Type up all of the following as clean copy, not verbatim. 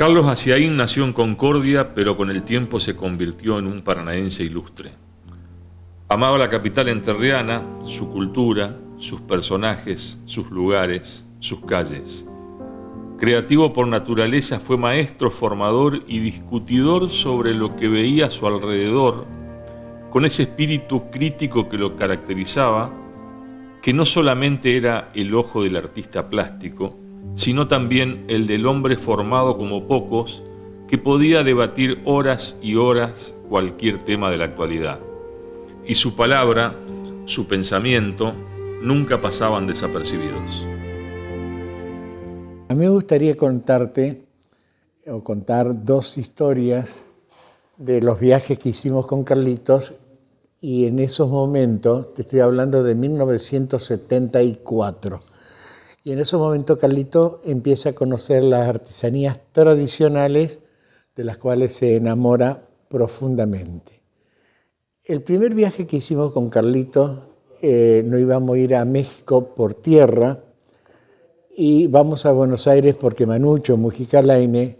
Carlos Aciaín nació en Concordia, pero con el tiempo se convirtió en un paranaense ilustre. Amaba la capital entrerriana, su cultura, sus personajes, sus lugares, sus calles. Creativo por naturaleza, fue maestro, formador y discutidor sobre lo que veía a su alrededor, con ese espíritu crítico que lo caracterizaba, que no solamente era el ojo del artista plástico, sino también el del hombre formado como pocos, que podía debatir horas y horas cualquier tema de la actualidad. Y su palabra, su pensamiento, nunca pasaban desapercibidos. A mí me gustaría contarte o contar dos historias de los viajes que hicimos con Carlitos, y en esos momentos, te estoy hablando de 1974, y en esos momentos Carlitos empieza a conocer las artesanías tradicionales de las cuales se enamora profundamente. El primer viaje que hicimos con Carlitos, nos íbamos a ir a México por tierra, y vamos a Buenos Aires porque Manucho Mujica Laine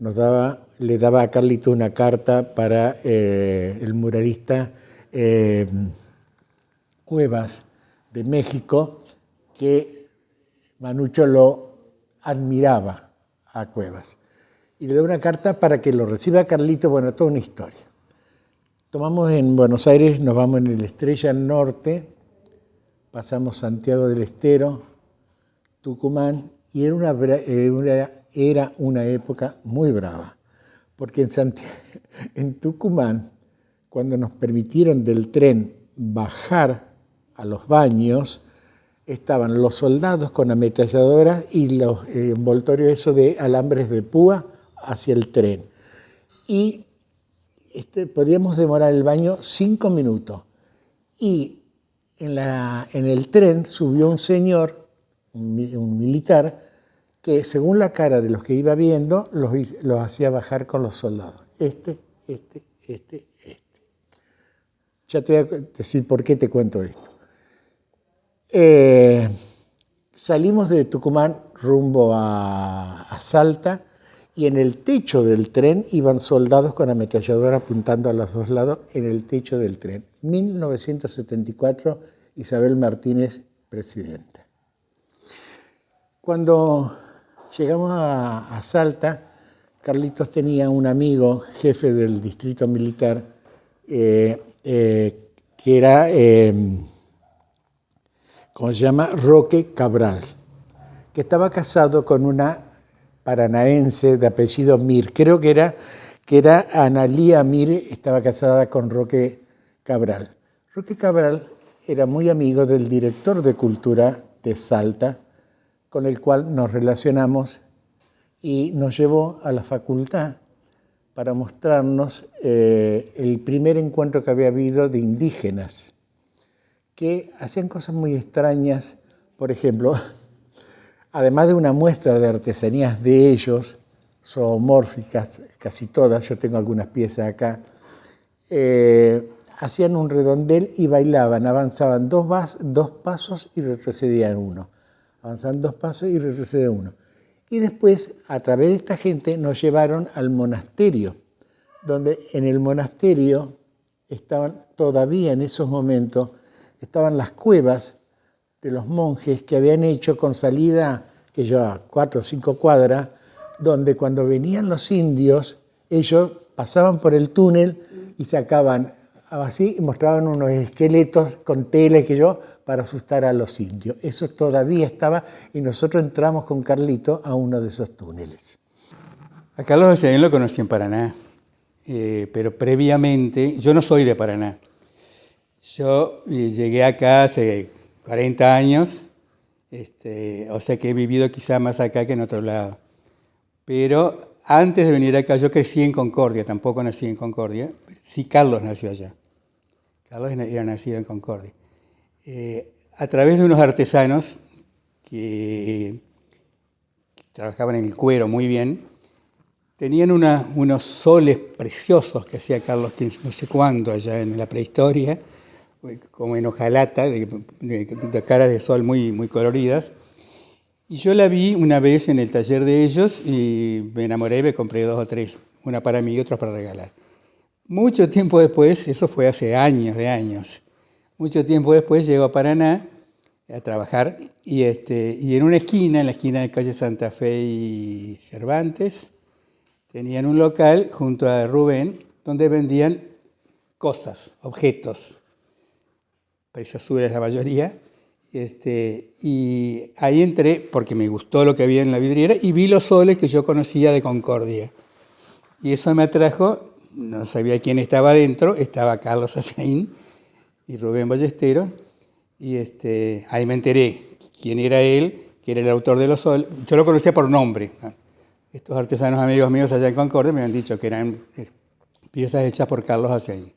le daba a Carlitos una carta para el muralista Cuevas de México, que Manucho lo admiraba a Cuevas. Y le da una carta para que lo reciba Carlitos, bueno, toda una historia. Tomamos en Buenos Aires, nos vamos en el Estrella Norte, pasamos Santiago del Estero, Tucumán, y era una época muy brava, porque en Tucumán, cuando nos permitieron del tren bajar a los baños, estaban los soldados con ametralladoras y los envoltorios esos de alambres de púa hacia el tren. Y podíamos demorar el baño 5 minutos. Y en el tren subió un señor, un militar, que según la cara de los que iba viendo, los hacía bajar con los soldados. Este. Ya te voy a decir por qué te cuento esto. Salimos de Tucumán rumbo a Salta, y en el techo del tren iban soldados con ametralladora apuntando a los dos lados en el techo del tren. 1974, Isabel Martínez, presidenta. Cuando llegamos a Salta, Carlitos tenía un amigo, jefe del distrito militar, que era, ¿cómo se llama? Roque Cabral, que estaba casado con una paranaense de apellido Mir. Creo que era Analía Mir, estaba casada con Roque Cabral. Roque Cabral era muy amigo del director de Cultura de Salta, con el cual nos relacionamos, y nos llevó a la facultad para mostrarnos el primer encuentro que había habido de indígenas, que hacían cosas muy extrañas. Por ejemplo, además de una muestra de artesanías de ellos, zoomórficas, casi todas, yo tengo algunas piezas acá, hacían un redondel y bailaban, avanzaban dos pasos y retrocedían uno, avanzaban 2 pasos y retrocedían uno. Y después, a través de esta gente, nos llevaron al monasterio, donde en el monasterio estaban todavía en esos momentos, estaban las cuevas de los monjes que habían hecho con salida, que yo a 4 o 5 cuadras, donde cuando venían los indios, ellos pasaban por el túnel y sacaban así y mostraban unos esqueletos con tela para asustar a los indios. Eso todavía estaba, y nosotros entramos con Carlito a uno de esos túneles. A Carlos Aciaín lo conocí en Paraná, pero previamente, yo no soy de Paraná. Yo llegué acá hace 40 años, o sea que he vivido quizá más acá que en otro lado. Pero antes de venir acá, yo crecí en Concordia, tampoco nací en Concordia, sí Carlos nació allá. Carlos era nacido en Concordia. A través de unos artesanos que trabajaban en el cuero muy bien, tenían unos soles preciosos que hacía Carlos, no sé cuándo, allá en la prehistoria, como en hojalata, de caras de sol muy, muy coloridas. Y yo la vi una vez en el taller de ellos y me enamoré y me compré 2 o 3, una para mí y otra para regalar. Mucho tiempo después, eso fue hace años de años, mucho tiempo después llego a Paraná a trabajar y en una esquina, en la esquina de calle Santa Fe y Cervantes, tenían un local junto a Rubén donde vendían cosas, objetos, preciosuras la mayoría. Y ahí entré porque me gustó lo que había en la vidriera y vi los soles que yo conocía de Concordia. Y eso me atrajo, no sabía quién estaba adentro, estaba Carlos Sazaín y Rubén Ballesteros. Y ahí me enteré quién era él, que era el autor de los soles. Yo lo conocía por nombre. Estos artesanos amigos míos allá en Concordia me han dicho que eran piezas hechas por Carlos Sazaín.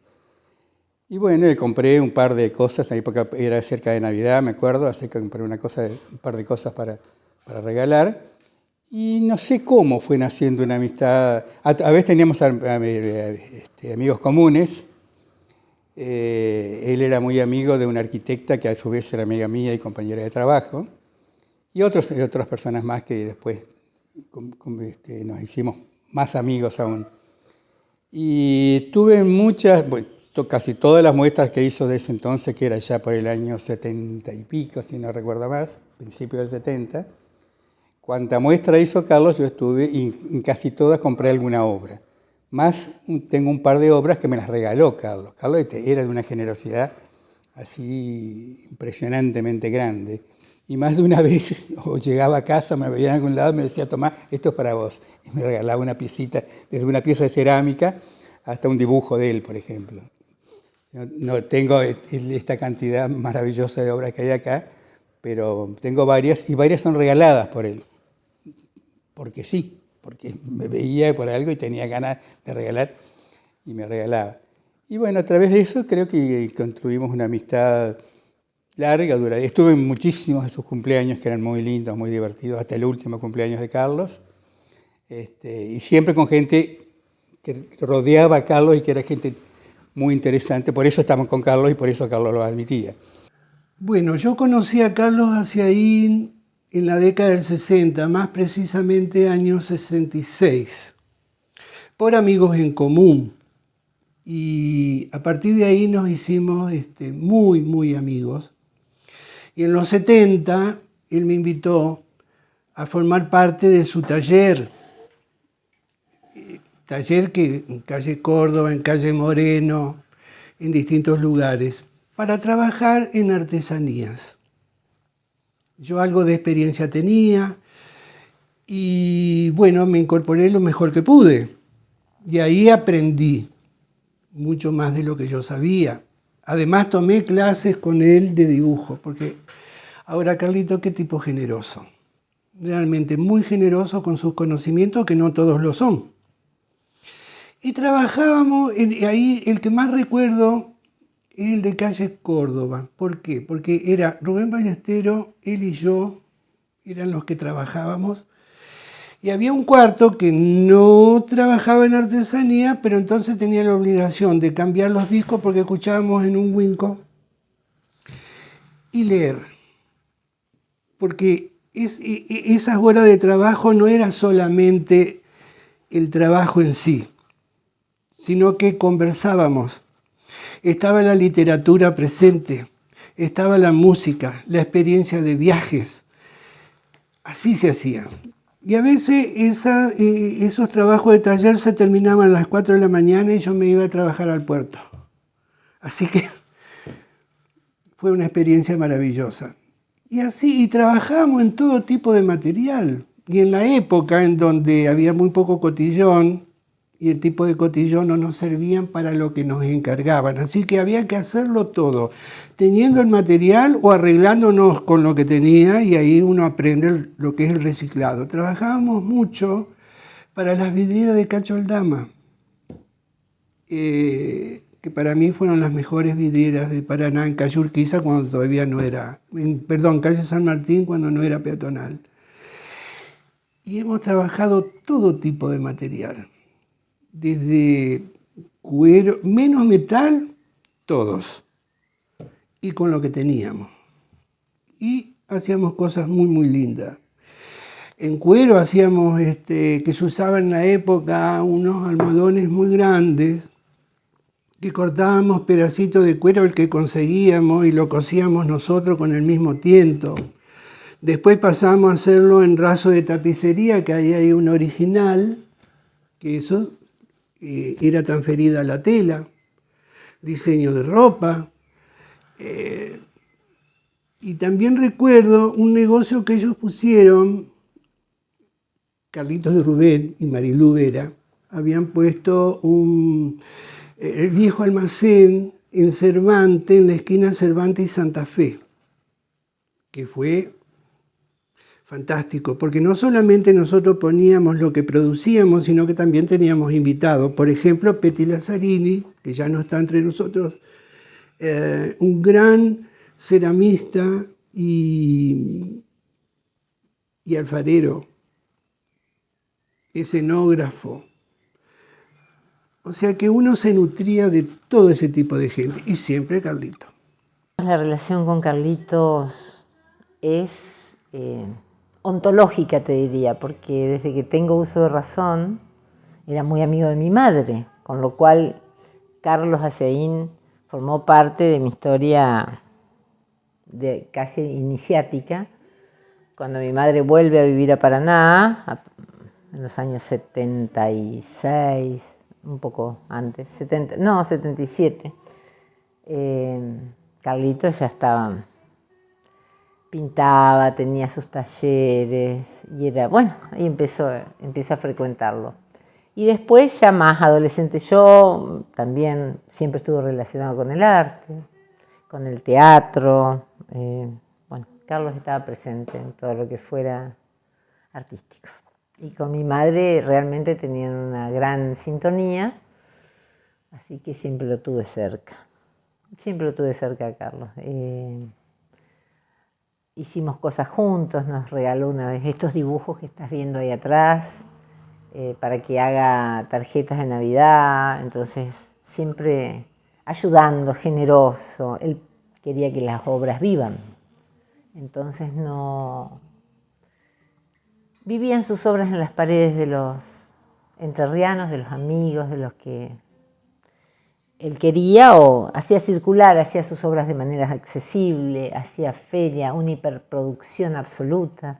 Y bueno, le compré un par de cosas, en la época era cerca de Navidad, me acuerdo, así que compré un par de cosas para regalar. Y no sé cómo fue naciendo una amistad. A veces teníamos amigos comunes. Él era muy amigo de una arquitecta que a su vez era amiga mía y compañera de trabajo. Y otras personas más que después nos hicimos más amigos aún. Y tuve muchas, bueno, casi todas las muestras que hizo de ese entonces, que era ya por el año 70 y pico, si no recuerdo más, principio del 70. Cuanta muestra hizo Carlos, yo estuve y en casi todas compré alguna obra. Más tengo un par de obras que me las regaló Carlos. Carlos era de una generosidad así impresionantemente grande. Y más de una vez, o llegaba a casa, me veía en algún lado, me decía, Tomás, esto es para vos. Y me regalaba una piecita, desde una pieza de cerámica hasta un dibujo de él, por ejemplo. No tengo esta cantidad maravillosa de obras que hay acá, pero tengo varias, y varias son regaladas por él. Porque sí, porque me veía por algo y tenía ganas de regalar y me regalaba. Y bueno, a través de eso creo que construimos una amistad larga, dura. Estuve en muchísimos de sus cumpleaños que eran muy lindos, muy divertidos, hasta el último cumpleaños de Carlos. Y siempre con gente que rodeaba a Carlos y que era gente muy interesante. Por eso estamos con Carlos y por eso Carlos lo admitía. Bueno, yo conocí a Carlos hacia ahí en la década del 60, más precisamente año 66, por amigos en común. Y a partir de ahí nos hicimos muy, muy amigos. Y en los 70 él me invitó a formar parte de su taller que en calle Córdoba, en calle Moreno, en distintos lugares, para trabajar en artesanías. Yo algo de experiencia tenía y bueno, me incorporé lo mejor que pude. Y ahí aprendí mucho más de lo que yo sabía. Además tomé clases con él de dibujo, porque ahora Carlito, qué tipo generoso. Realmente muy generoso con sus conocimientos, que no todos lo son. Y trabajábamos, ahí el que más recuerdo es el de calle Córdoba. ¿Por qué? Porque era Rubén Ballesteros, él y yo, eran los que trabajábamos. Y había un cuarto que no trabajaba en artesanía, pero entonces tenía la obligación de cambiar los discos porque escuchábamos en un Winco y leer. Porque esas horas de trabajo no era solamente el trabajo en sí, sino que conversábamos. Estaba la literatura presente, estaba la música, la experiencia de viajes. Así se hacía. Y a veces esos trabajos de taller se terminaban a las 4 de la mañana y yo me iba a trabajar al puerto. Así que fue una experiencia maravillosa. Y así, y trabajamos en todo tipo de material. Y en la época en donde había muy poco cotillón, y el tipo de cotillón no nos servían para lo que nos encargaban. Así que había que hacerlo todo, teniendo el material o arreglándonos con lo que tenía, y ahí uno aprende lo que es el reciclado. Trabajábamos mucho para las vidrieras de Cacho Aldama, que para mí fueron las mejores vidrieras de Paraná, en calle Urquiza, cuando todavía no era, calle San Martín, cuando no era peatonal. Y hemos trabajado todo tipo de material, desde cuero, menos metal, todos, y con lo que teníamos. Y hacíamos cosas muy, muy lindas. En cuero hacíamos, que se usaban en la época, unos almohadones muy grandes, que cortábamos pedacitos de cuero el que conseguíamos y lo cosíamos nosotros con el mismo tiento. Después pasamos a hacerlo en raso de tapicería, que ahí hay un original, que eso era transferido a la tela, diseño de ropa. Y también recuerdo un negocio que ellos pusieron, Carlitos de Rubén y Marilú Vera, habían puesto el viejo almacén en Cervantes, en la esquina Cervantes y Santa Fe, que fue fantástico, porque no solamente nosotros poníamos lo que producíamos, sino que también teníamos invitados. Por ejemplo, Petty Lazzarini, que ya no está entre nosotros, un gran ceramista y alfarero, escenógrafo. O sea que uno se nutría de todo ese tipo de gente, y siempre Carlito. La relación con Carlitos es ontológica, te diría, porque desde que tengo uso de razón era muy amigo de mi madre, con lo cual Carlos Hasein formó parte de mi historia casi iniciática. Cuando mi madre vuelve a vivir a Paraná, en los años 76, un poco antes, 77, Carlitos ya estaba, pintaba, tenía sus talleres, y era, bueno, ahí empecé a frecuentarlo. Y después, ya más adolescente, yo también siempre estuve relacionado con el arte, con el teatro. Bueno, Carlos estaba presente en todo lo que fuera artístico. Y con mi madre realmente tenían una gran sintonía, así que siempre lo tuve cerca. Siempre lo tuve cerca a Carlos. Hicimos cosas juntos, nos regaló una vez estos dibujos que estás viendo ahí atrás, para que haga tarjetas de Navidad. Entonces, siempre ayudando, generoso. Él quería que las obras vivan. Entonces no vivían sus obras en las paredes de los entrerrianos, de los amigos, de los que él quería, o hacía circular, hacía sus obras de manera accesible, hacía feria, una hiperproducción absoluta.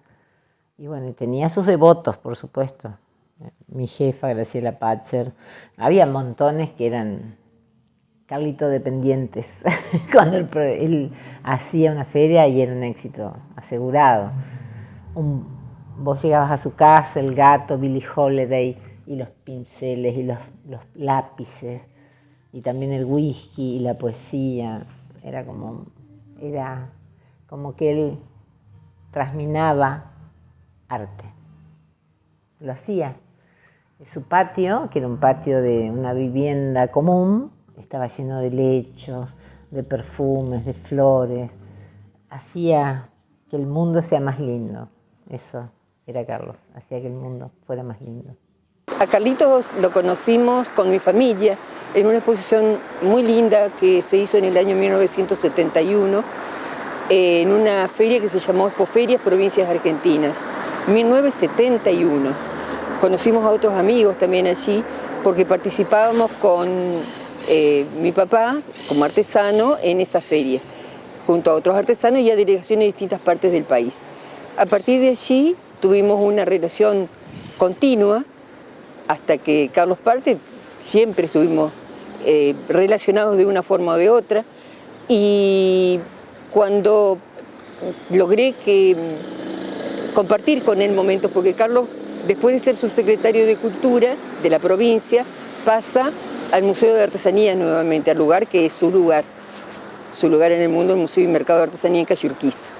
Y bueno, tenía sus devotos, por supuesto. Mi jefa, Graciela Pacher. Había montones que eran Carlito dependientes. Cuando él hacía una feria y era un éxito asegurado. Vos llegabas a su casa, el gato, Billie Holiday, y los pinceles y los lápices, y también el whisky y la poesía. Era como que él trasminaba arte. Lo hacía. Su patio, que era un patio de una vivienda común, estaba lleno de lechos, de perfumes, de flores. Hacía que el mundo sea más lindo. Eso era Carlos, hacía que el mundo fuera más lindo. A Carlitos lo conocimos con mi familia en una exposición muy linda que se hizo en el año 1971 en una feria que se llamó Expoferias Provincias Argentinas, 1971. Conocimos a otros amigos también allí porque participábamos con mi papá como artesano en esa feria, junto a otros artesanos y a delegaciones de distintas partes del país. A partir de allí tuvimos una relación continua hasta que Carlos parte. Siempre estuvimos relacionados de una forma o de otra, y cuando logré compartir con él momentos, porque Carlos, después de ser subsecretario de Cultura de la provincia, pasa al Museo de Artesanía nuevamente, al lugar que es su lugar en el mundo, el Museo y Mercado de Artesanía en Calle Urquiza.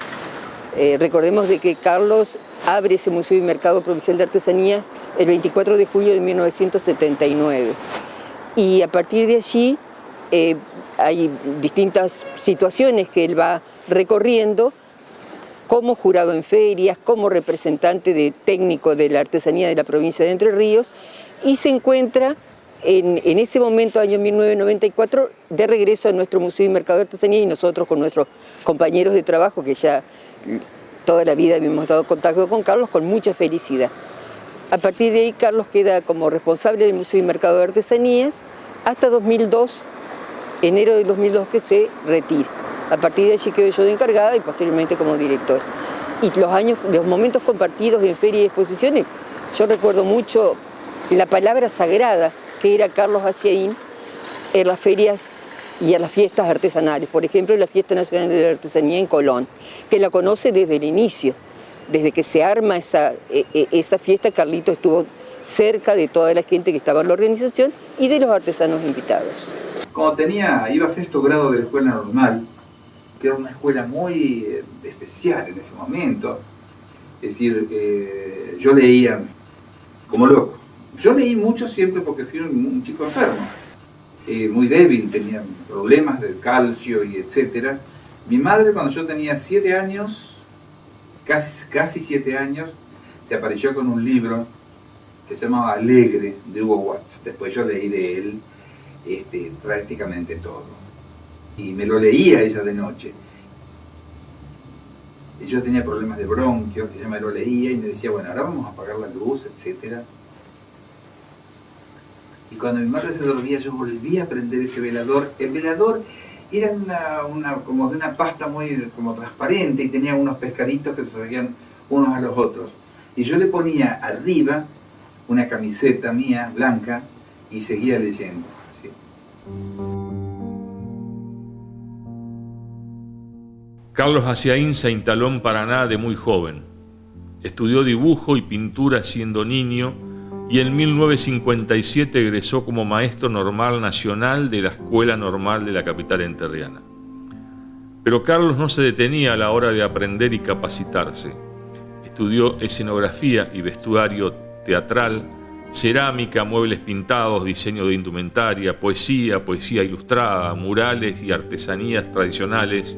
Recordemos de que Carlos abre ese Museo y Mercado Provincial de Artesanías el 24 de julio de 1979. Y a partir de allí hay distintas situaciones que él va recorriendo como jurado en ferias, como representante de técnico de la artesanía de la provincia de Entre Ríos, y se encuentra en ese momento, año 1994, de regreso a nuestro Museo y Mercado de Artesanía, y nosotros con nuestros compañeros de trabajo que ya toda la vida habíamos estado en contacto con Carlos con mucha felicidad. A partir de ahí Carlos queda como responsable del Museo y Mercado de Artesanías hasta 2002, enero del 2002 que se retira. A partir de allí quedo yo de encargada y posteriormente como director. Y los momentos compartidos en ferias y exposiciones, yo recuerdo mucho la palabra sagrada que era Carlos Haciaín en las ferias y a las fiestas artesanales. Por ejemplo, la Fiesta Nacional de la Artesanía en Colón, que la conoce desde el inicio. Desde que se arma esa fiesta, Carlito estuvo cerca de toda la gente que estaba en la organización y de los artesanos invitados. Cuando iba a sexto grado de la escuela normal, que era una escuela muy especial en ese momento, es decir, yo leía como loco. Yo leí mucho siempre porque fui un chico enfermo, muy débil, tenía problemas de calcio y etcétera. Mi madre, cuando yo tenía 7 años, casi 7 años, se apareció con un libro que se llamaba Alegre, de Hugo Watts. Después yo leí de él prácticamente todo. Y me lo leía ella de noche. Y yo tenía problemas de bronquios, ella me lo leía y me decía, bueno, ahora vamos a apagar la luz, etcétera. Y cuando mi madre se dormía, yo volvía a prender ese velador. El velador era como de una pasta muy como transparente y tenía unos pescaditos que se seguían unos a los otros. Y yo le ponía arriba una camiseta mía, blanca, y seguía leyendo. ¿Sí? Carlos Haciaín se instaló en Paraná de muy joven. Estudió dibujo y pintura siendo niño y en 1957 egresó como maestro normal nacional de la Escuela Normal de la capital entrerriana. Pero Carlos no se detenía a la hora de aprender y capacitarse. Estudió escenografía y vestuario teatral, cerámica, muebles pintados, diseño de indumentaria, poesía ilustrada, murales y artesanías tradicionales,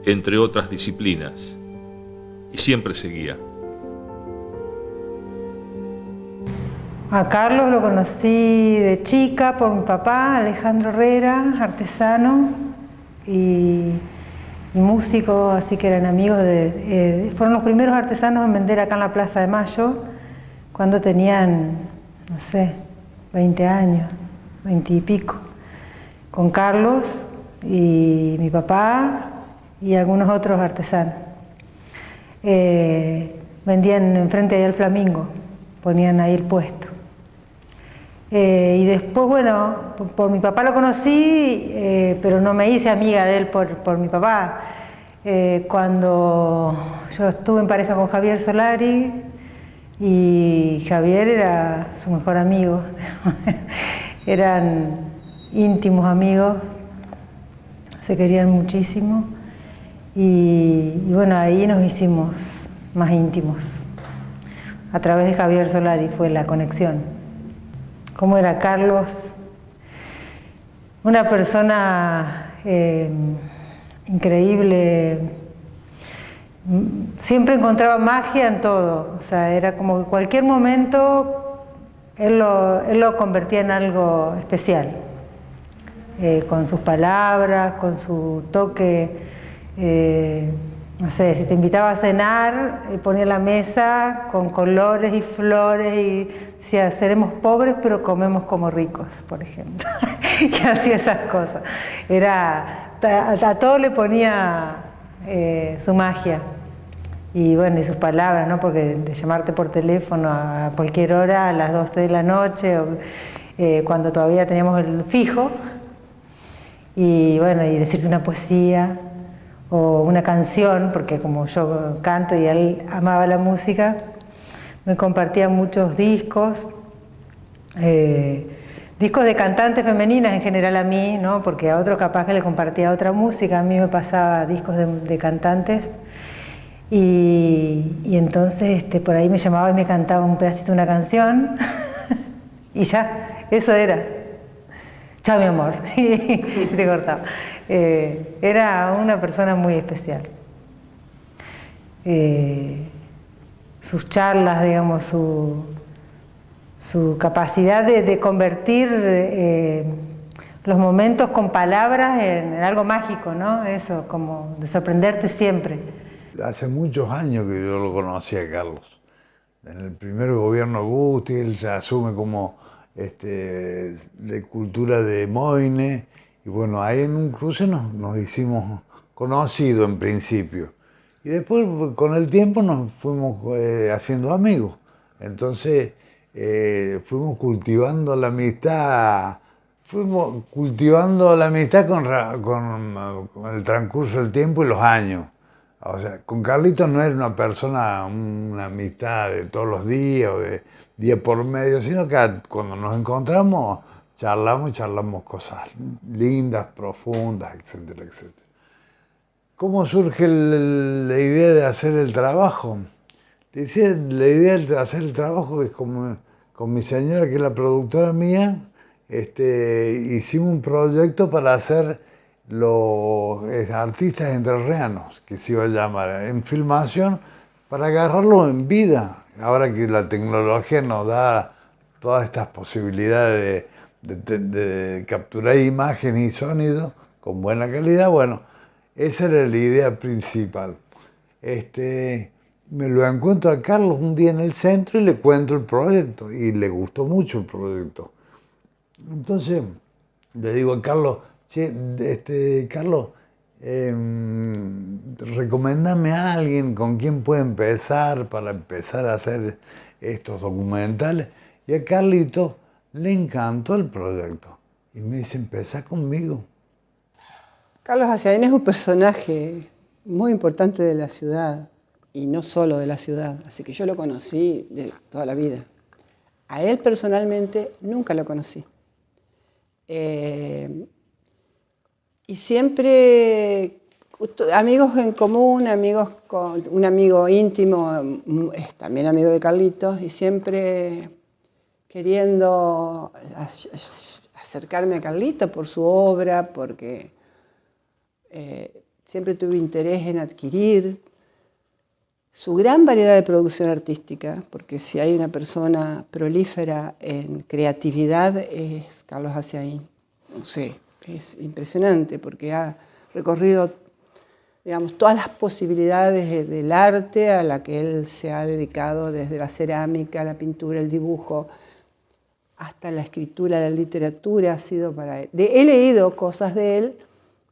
entre otras disciplinas. Y siempre seguía. A Carlos lo conocí de chica por mi papá, Alejandro Herrera, artesano y músico, así que eran amigos fueron los primeros artesanos en vender acá en la Plaza de Mayo, cuando tenían, no sé, 20 años, 20 y pico, con Carlos y mi papá y algunos otros artesanos. Vendían enfrente ahí al Flamingo, ponían ahí el puesto. Y después, bueno, por mi papá lo conocí, pero no me hice amiga de él por mi papá. Cuando yo estuve en pareja con Javier Solari, y Javier era su mejor amigo, eran íntimos amigos, se querían muchísimo, y bueno, ahí nos hicimos más íntimos. A través de Javier Solari fue la conexión. ¿Cómo era Carlos? Una persona increíble. Siempre encontraba magia en todo. O sea, era como que cualquier momento él lo convertía en algo especial. Con sus palabras, con su toque. No sé, si te invitaba a cenar, ponía la mesa con colores y flores y decía, seremos pobres pero comemos como ricos, por ejemplo. Y hacía esas cosas. A todo le ponía su magia y bueno, y sus palabras, ¿no? Porque de llamarte por teléfono a cualquier hora, a las 12 de la noche, o, cuando todavía teníamos el fijo, y bueno, y decirte una poesía o una canción, porque como yo canto y él amaba la música, me compartía muchos discos, discos de cantantes femeninas en general a mí, ¿no? Porque a otro capaz que le compartía otra música, a mí me pasaba discos de cantantes, y entonces por ahí me llamaba y me cantaba un pedacito de una canción, y ya, eso era. Chao, mi amor, y te cortaba. Era una persona muy especial. Sus charlas, digamos, su capacidad de convertir los momentos con palabras en algo mágico, ¿no? Eso, como de sorprenderte siempre. Hace muchos años que yo lo conocí a Carlos. En el primer gobierno Gusti, él se asume como de cultura de Moine, y bueno, ahí en un cruce nos hicimos conocidos en principio. Y después, con el tiempo, nos fuimos haciendo amigos. Entonces, fuimos cultivando la amistad. Fuimos cultivando la amistad con el transcurso del tiempo y los años. O sea, con Carlitos no era una persona, una amistad de todos los días o de día por medio, sino que cuando nos encontramos charlamos cosas lindas, profundas, etcétera, etcétera. ¿Cómo surge la idea de hacer el trabajo? La idea de hacer el trabajo es como con mi señora, que es la productora mía, hicimos un proyecto para hacer los artistas entrerrianos, que se iba a llamar, en filmación, para agarrarlo en vida. Ahora que la tecnología nos da todas estas posibilidades de capturar imágenes y sonidos con buena calidad, bueno, esa era la idea principal. Me lo encuentro a Carlos un día en el centro y le cuento el proyecto, y le gustó mucho el proyecto. Entonces le digo a Carlos, Carlos, recoméndame a alguien con quien pueda empezar para empezar a hacer estos documentales. Y a Carlito le encantó el proyecto y me dice, empezá conmigo. Carlos Haciaín es un personaje muy importante de la ciudad, y no solo de la ciudad, así que yo lo conocí de toda la vida. A él personalmente nunca lo conocí. Y siempre amigos en común, amigos con un amigo íntimo, también amigo de Carlitos, y siempre queriendo acercarme a Carlitos por su obra, porque siempre tuve interés en adquirir su gran variedad de producción artística, porque si hay una persona prolífera en creatividad es Carlos Haciaín. No sé, es impresionante porque ha recorrido, digamos, todas las posibilidades del arte a la que él se ha dedicado, desde la cerámica, la pintura, el dibujo, hasta la escritura, la literatura ha sido para él. He leído cosas de él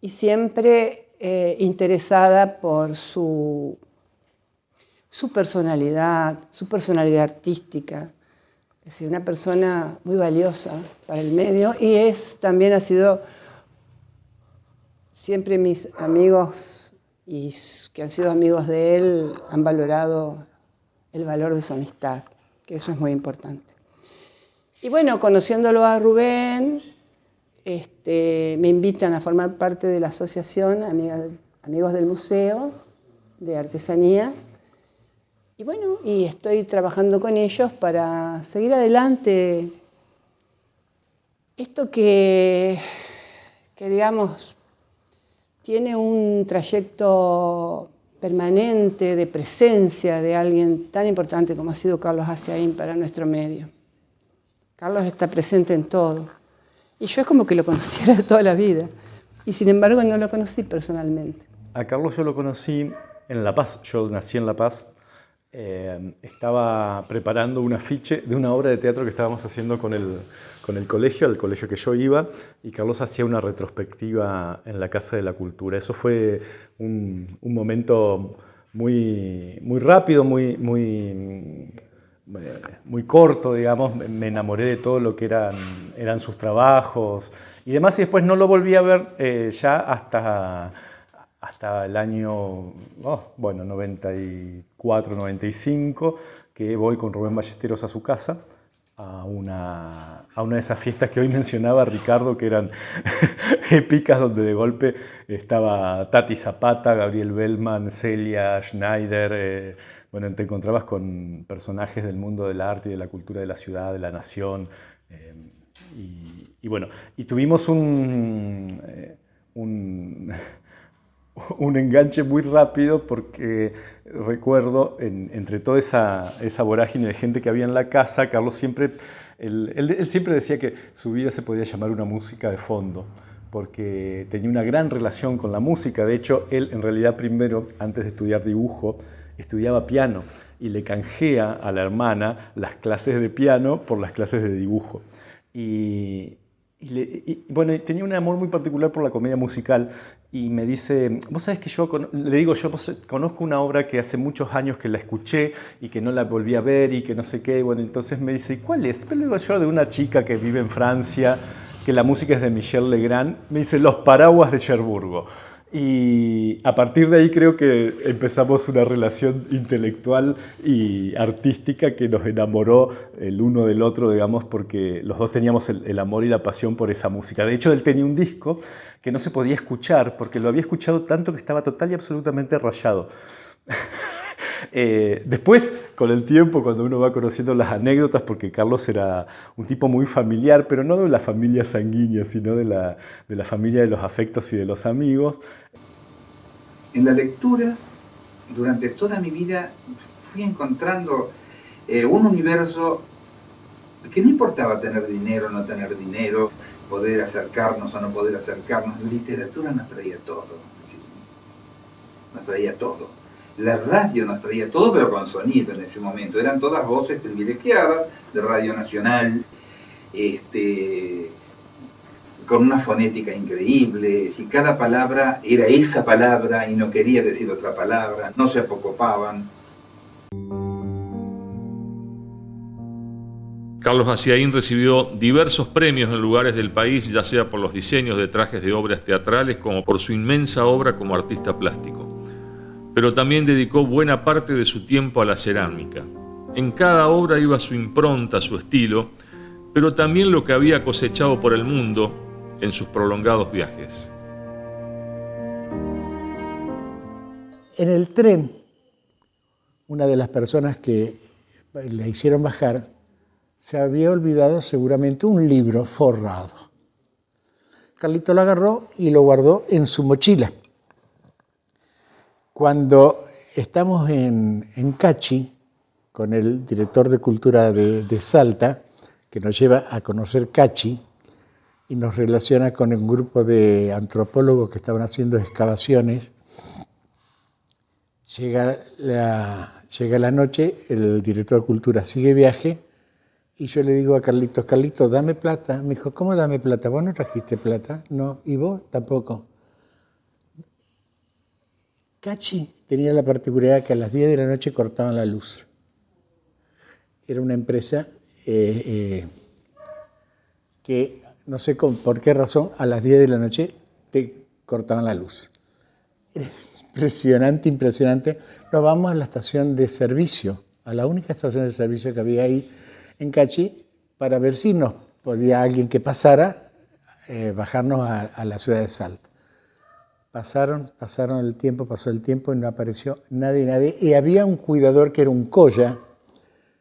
y siempre interesada por su personalidad artística. Es decir, una persona muy valiosa para el medio, y también ha sido siempre mis amigos, y que han sido amigos de él, han valorado el valor de su amistad, que eso es muy importante. Y bueno, conociéndolo a Rubén, me invitan a formar parte de la asociación Amigos del Museo de Artesanías. Y bueno, y estoy trabajando con ellos para seguir adelante esto que digamos, tiene un trayecto permanente de presencia de alguien tan importante como ha sido Carlos Haciaín para nuestro medio. Carlos está presente en todo. Y yo es como que lo conociera de toda la vida. Y sin embargo no lo conocí personalmente. A Carlos yo lo conocí en La Paz. Yo nací en La Paz. Estaba preparando un afiche de una obra de teatro que estábamos haciendo con el colegio, al colegio que yo iba, y Carlos hacía una retrospectiva en la Casa de la Cultura. Eso fue un momento muy rápido, muy corto, digamos. Me enamoré de todo lo que eran sus trabajos y demás, y después no lo volví a ver ya hasta el año 94, 95, que voy con Rubén Ballesteros a su casa, a una de esas fiestas que hoy mencionaba Ricardo, que eran épicas, donde de golpe estaba Tati Zapata, Gabriel Bellman, Celia Schneider. Bueno, te encontrabas con personajes del mundo del arte y de la cultura de la ciudad, de la nación. Y bueno, y tuvimos un enganche muy rápido, porque recuerdo, entre toda esa vorágine de gente que había en la casa, Carlos siempre, él siempre decía que su vida se podía llamar una música de fondo, porque tenía una gran relación con la música. De hecho, él en realidad primero, antes de estudiar dibujo, estudiaba piano y le canjea a la hermana las clases de piano por las clases de dibujo. Bueno, tenía un amor muy particular por la comedia musical y me dice, vos sabés que le digo, yo conozco una obra que hace muchos años que la escuché y que no la volví a ver y que no sé qué. Y bueno, entonces me dice, ¿cuál es? Pero le digo yo, de una chica que vive en Francia, que la música es de Michel Legrand. Me dice, Los Paraguas de Cherburgo. Y a partir de ahí creo que empezamos una relación intelectual y artística que nos enamoró el uno del otro, digamos, porque los dos teníamos el amor y la pasión por esa música. De hecho, él tenía un disco que no se podía escuchar porque lo había escuchado tanto que estaba total y absolutamente rayado. Después, con el tiempo, cuando uno va conociendo las anécdotas, porque Carlos era un tipo muy familiar, pero no de la familia sanguínea, sino de la familia de los afectos y de los amigos. En la lectura, durante toda mi vida, fui encontrando un universo que no importaba tener dinero o no tener dinero, poder acercarnos o no poder acercarnos. La literatura nos traía todo, ¿sí? Nos traía todo. La radio nos traía todo, pero con sonido en ese momento. Eran todas voces privilegiadas de Radio Nacional, con una fonética increíble. Si cada palabra era esa palabra y no quería decir otra palabra, no se apocopaban. Carlos Haciaín recibió diversos premios en lugares del país, ya sea por los diseños de trajes de obras teatrales como por su inmensa obra como artista plástico. Pero también dedicó buena parte de su tiempo a la cerámica. En cada obra iba su impronta, su estilo, pero también lo que había cosechado por el mundo en sus prolongados viajes. En el tren, una de las personas que le hicieron bajar se había olvidado seguramente un libro forrado. Carlito lo agarró y lo guardó en su mochila. Cuando estamos en Cachi, con el director de Cultura de Salta, que nos lleva a conocer Cachi y nos relaciona con un grupo de antropólogos que estaban haciendo excavaciones, llega la noche, el director de Cultura sigue viaje y yo le digo a Carlitos, Carlitos, dame plata. Me dijo, ¿cómo dame plata? ¿Vos no trajiste plata? No. ¿Y vos? Tampoco. Cachi tenía la particularidad que a las 10 de la noche cortaban la luz. Era una empresa que, no sé por qué razón, a las 10 de la noche te cortaban la luz. Era impresionante, impresionante. Nos vamos a la estación de servicio, a la única estación de servicio que había ahí en Cachi, para ver si nos podía alguien que pasara bajarnos a la ciudad de Salta. Pasó el tiempo y no apareció nadie. Y había un cuidador que era un colla,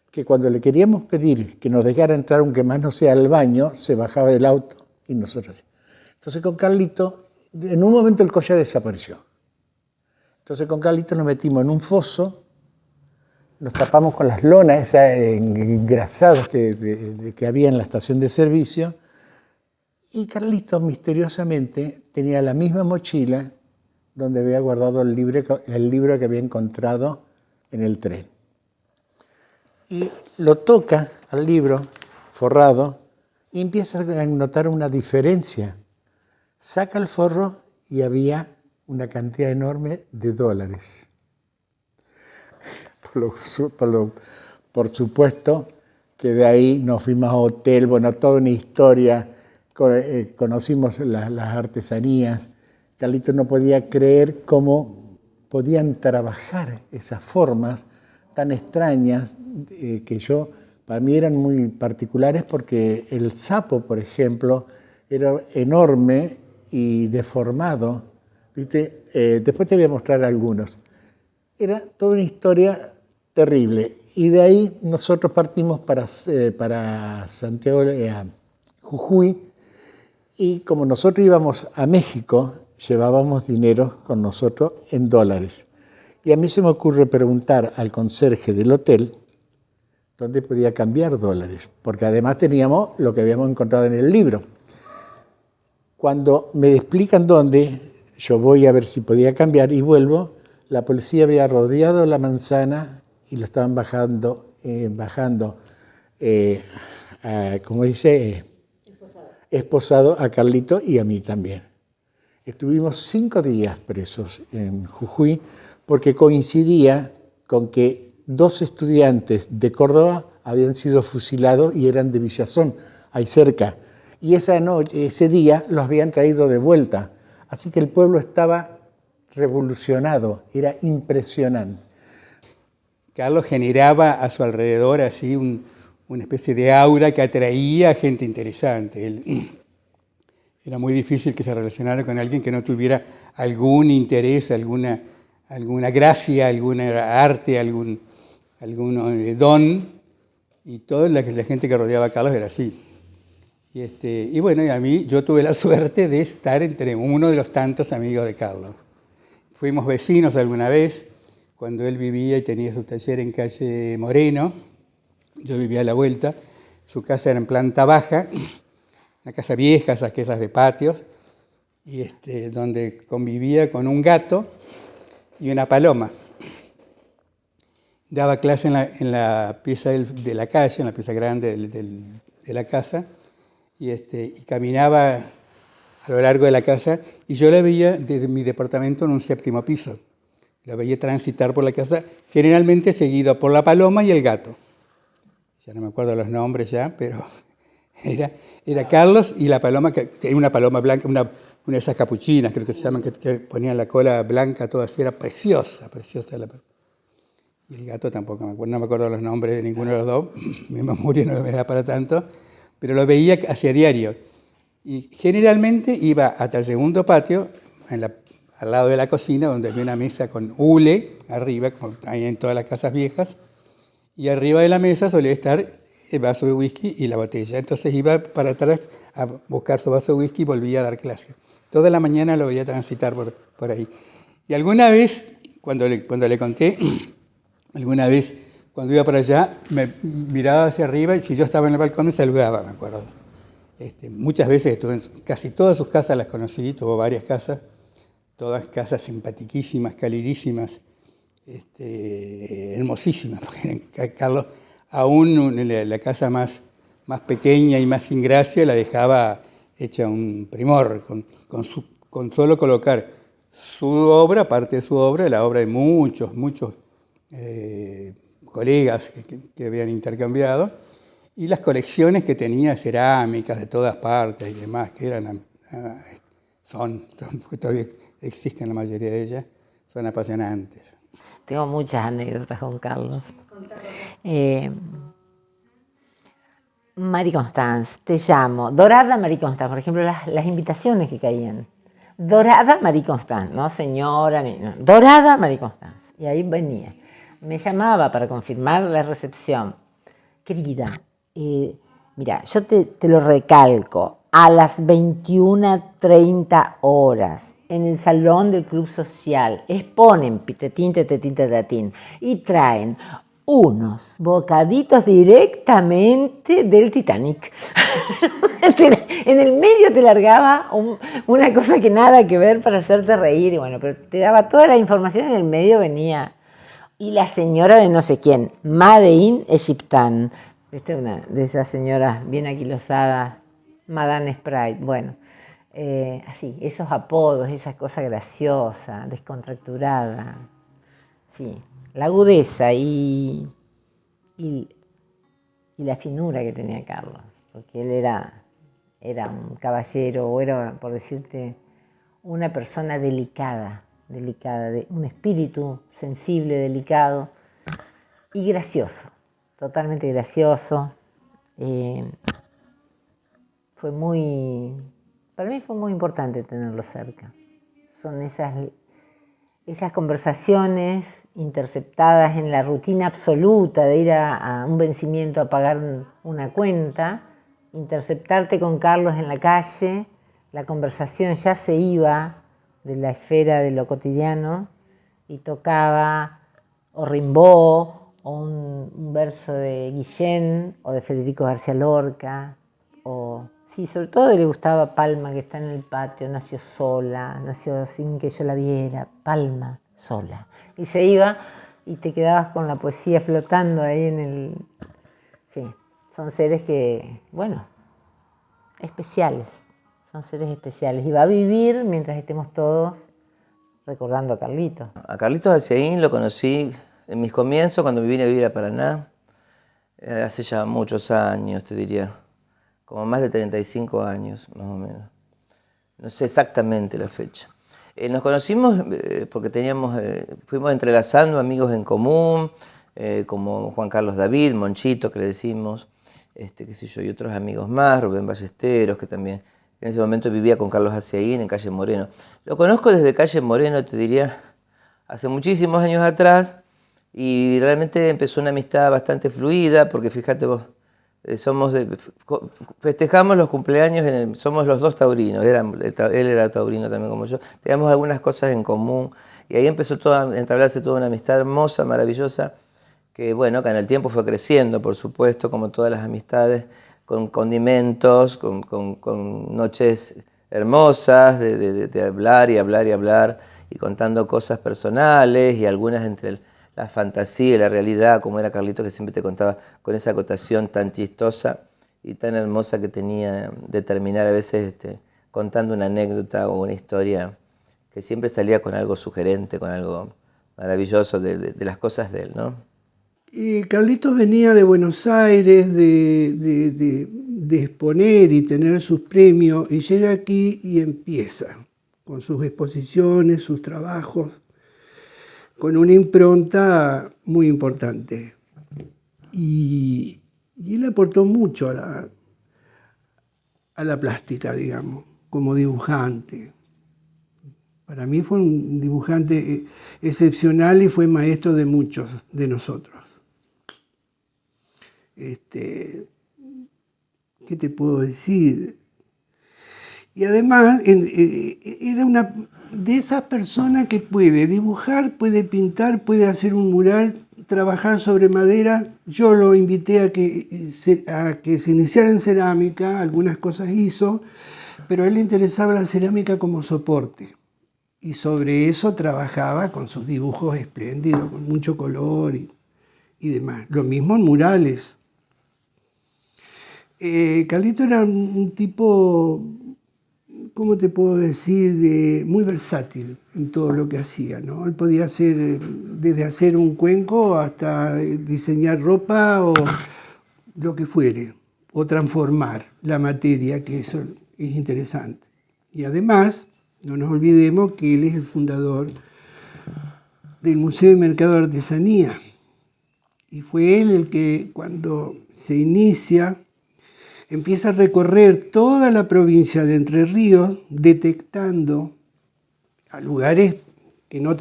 que cuando le queríamos pedir que nos dejara entrar, aunque más no sea al baño, se bajaba del auto y nosotros. Entonces con Carlito, en un momento el colla desapareció. Entonces con Carlito nos metimos en un foso, nos tapamos con las lonas engrasadas que había en la estación de servicio. Y Carlitos misteriosamente tenía la misma mochila donde había guardado el libro que había encontrado en el tren. Y lo toca al libro forrado y empieza a notar una diferencia. Saca el forro y había una cantidad enorme de dólares. Por supuesto que de ahí nos fuimos a hotel, bueno, toda una historia. Conocimos las artesanías. Carlito no podía creer cómo podían trabajar esas formas tan extrañas que para mí eran muy particulares, porque el sapo, por ejemplo, era enorme y deformado. ¿Viste? Después te voy a mostrar algunos. Era toda una historia terrible. Y de ahí nosotros partimos para Santiago, Jujuy. Y como nosotros íbamos a México, llevábamos dinero con nosotros en dólares. Y a mí se me ocurre preguntar al conserje del hotel dónde podía cambiar dólares, porque además teníamos lo que habíamos encontrado en el libro. Cuando me explican dónde, yo voy a ver si podía cambiar y vuelvo, la policía había rodeado la manzana y lo estaban bajando, como dice, esposado a Carlito y a mí también. Estuvimos 5 días presos en Jujuy porque coincidía con que 2 estudiantes de Córdoba habían sido fusilados y eran de Villazón, ahí cerca. Y ese día los habían traído de vuelta. Así que el pueblo estaba revolucionado, era impresionante. Carlos generaba a su alrededor así una especie de aura que atraía a gente interesante. Era muy difícil que se relacionara con alguien que no tuviera algún interés, alguna gracia, alguna arte, algún don, y toda la gente que rodeaba a Carlos era así. Y bueno, yo tuve la suerte de estar entre uno de los tantos amigos de Carlos. Fuimos vecinos alguna vez, cuando él vivía y tenía su taller en calle Moreno. Yo vivía a la vuelta, su casa era en planta baja, una casa vieja, esas casas de patios, y donde convivía con un gato y una paloma. Daba clase en la pieza de la calle, en la pieza grande de la casa, y caminaba a lo largo de la casa, y yo la veía desde mi departamento en un 7º piso. La veía transitar por la casa, generalmente seguido por la paloma y el gato. Ya no me acuerdo los nombres ya, pero era Carlos y la paloma, que tenía una paloma blanca, una de esas capuchinas, creo que se llaman, que ponían la cola blanca, toda así, era preciosa la paloma. Y el gato tampoco me acuerdo, no me acuerdo los nombres de ninguno de los dos, mi memoria no me da para tanto, pero lo veía hacia diario. Y generalmente iba hasta el segundo patio, al lado de la cocina, donde había una mesa con hule arriba, como hay en todas las casas viejas, y arriba de la mesa solía estar el vaso de whisky y la botella. Entonces iba para atrás a buscar su vaso de whisky y volvía a dar clase. Toda la mañana lo veía transitar por ahí. Y alguna vez, cuando le conté, alguna vez cuando iba para allá, me miraba hacia arriba y si yo estaba en el balcón me saludaba, me acuerdo. Muchas veces estuve en casi todas sus casas, las conocí, tuvo varias casas, todas casas simpatiquísimas, calidísimas, hermosísimas. Carlos, aún la casa más pequeña y más sin gracia, la dejaba hecha un primor, con solo colocar su obra, parte de su obra, la obra de muchos colegas que habían intercambiado, y las colecciones que tenía, cerámicas de todas partes y demás, que eran, porque todavía existen la mayoría de ellas, son apasionantes. Tengo muchas anécdotas con Carlos. Marie Constance, te llamo. Dorada Marie Constance, por ejemplo, las invitaciones que caían. Dorada Marie Constance, no señora, no. Dorada Marie Constance. Y ahí venía. Me llamaba para confirmar la recepción. Querida, mira, yo te lo recalco. A las 21:30 horas, en el salón del Club Social, exponen Pitetín, Tetetín, Tetatín y traen unos bocaditos directamente del Titanic. En el medio te largaba una cosa que nada que ver para hacerte reír, y bueno, pero te daba toda la información, en el medio venía. Y la señora de no sé quién, Madein Egyptan. Esta es una de esas señoras bien aquilosadas, Madame Sprite. Bueno, así, esos apodos, esas cosas graciosas, descontracturadas. Sí, la agudeza y la finura que tenía Carlos, porque él era un caballero, o era, por decirte, una persona delicada, de un espíritu sensible, delicado y gracioso, totalmente gracioso. Para mí fue muy importante tenerlo cerca. Son esas conversaciones interceptadas en la rutina absoluta de ir a un vencimiento a pagar una cuenta, interceptarte con Carlos en la calle, la conversación ya se iba de la esfera de lo cotidiano y tocaba o Rimbaud o un verso de Guillén o de Federico García Lorca, Sí, sobre todo le gustaba Palma, que está en el patio, nació sola, nació sin que yo la viera, Palma, sola. Y se iba y te quedabas con la poesía flotando ahí en el... Sí, son seres que, bueno, especiales, son seres especiales. Y va a vivir mientras estemos todos recordando a Carlitos. A Carlitos Haciaín lo conocí en mis comienzos, cuando me vine a vivir a Paraná, hace ya muchos años, te diría, como más de 35 años, más o menos. No sé exactamente la fecha. Nos conocimos porque fuimos entrelazando amigos en común, como Juan Carlos David, Monchito, que le decimos, qué sé yo, y otros amigos más, Rubén Ballesteros, que también en ese momento vivía con Carlos Haciaín en Calle Moreno. Lo conozco desde Calle Moreno, te diría, hace muchísimos años atrás, y realmente empezó una amistad bastante fluida, porque fíjate vos, festejamos los cumpleaños, somos los dos taurinos, él era taurino también como yo, teníamos algunas cosas en común, y ahí empezó a entablarse toda una amistad hermosa, maravillosa, que bueno, que en el tiempo fue creciendo, por supuesto, como todas las amistades, con condimentos, con noches hermosas de hablar y hablar y hablar, y contando cosas personales, y algunas entre la fantasía y la realidad, como era Carlitos, que siempre te contaba con esa acotación tan chistosa y tan hermosa que tenía de terminar a veces contando una anécdota o una historia que siempre salía con algo sugerente, con algo maravilloso de las cosas de él, ¿no? Carlitos venía de Buenos Aires de exponer y tener sus premios, y llega aquí y empieza con sus exposiciones, sus trabajos, con una impronta muy importante. Y él aportó mucho a la plástica, digamos, como dibujante. Para mí fue un dibujante excepcional y fue maestro de muchos de nosotros. ¿Qué te puedo decir? Y además era una de esas personas que puede dibujar, puede pintar, puede hacer un mural, trabajar sobre madera. Yo lo invité a que se iniciara en cerámica, algunas cosas hizo, pero a él le interesaba la cerámica como soporte. Y sobre eso trabajaba con sus dibujos espléndidos, con mucho color y demás. Lo mismo en murales. Carlito era un tipo, ¿cómo te puedo decir?, muy versátil en todo lo que hacía, ¿no? Él podía hacer, desde hacer un cuenco hasta diseñar ropa o lo que fuere, o transformar la materia, que eso es interesante. Y además, no nos olvidemos que él es el fundador del Museo de Mercado de Artesanía. Y fue él el que, cuando se inicia, empieza a recorrer toda la provincia de Entre Ríos, detectando a lugares que uno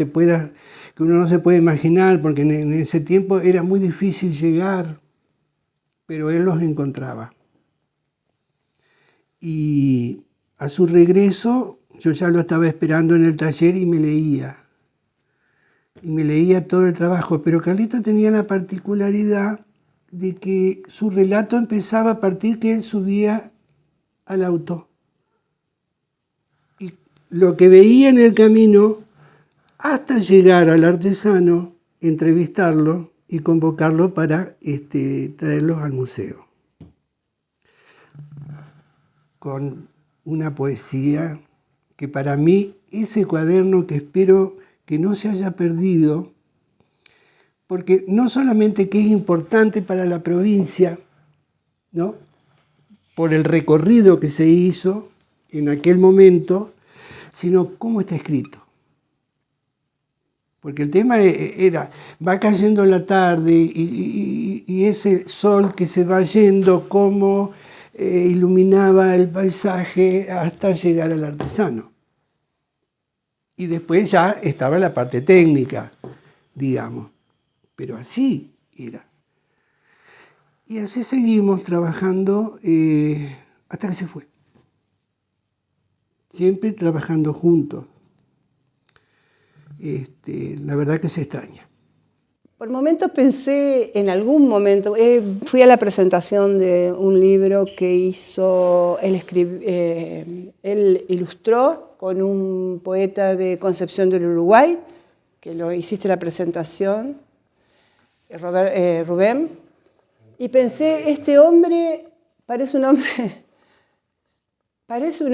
no se puede imaginar, porque en ese tiempo era muy difícil llegar, pero él los encontraba. Y a su regreso, yo ya lo estaba esperando en el taller y me leía todo el trabajo, pero Carlito tenía la particularidad de que su relato empezaba a partir que él subía al auto. Y lo que veía en el camino, hasta llegar al artesano, entrevistarlo y convocarlo para traerlos al museo. Con una poesía que para mí, ese cuaderno que espero que no se haya perdido, porque no solamente que es importante para la provincia, ¿no?, por el recorrido que se hizo en aquel momento, sino cómo está escrito. Porque el tema era, va cayendo la tarde y ese sol que se va yendo, cómo iluminaba el paisaje hasta llegar al artesano. Y después ya estaba la parte técnica, digamos. Pero así era. Y así seguimos trabajando hasta que se fue. Siempre trabajando juntos. La verdad que se extraña. Por momentos pensé, en algún momento, fui a la presentación de un libro que hizo, él ilustró con un poeta de Concepción del Uruguay, que lo hiciste la presentación, Rubén, y pensé, este hombre parece un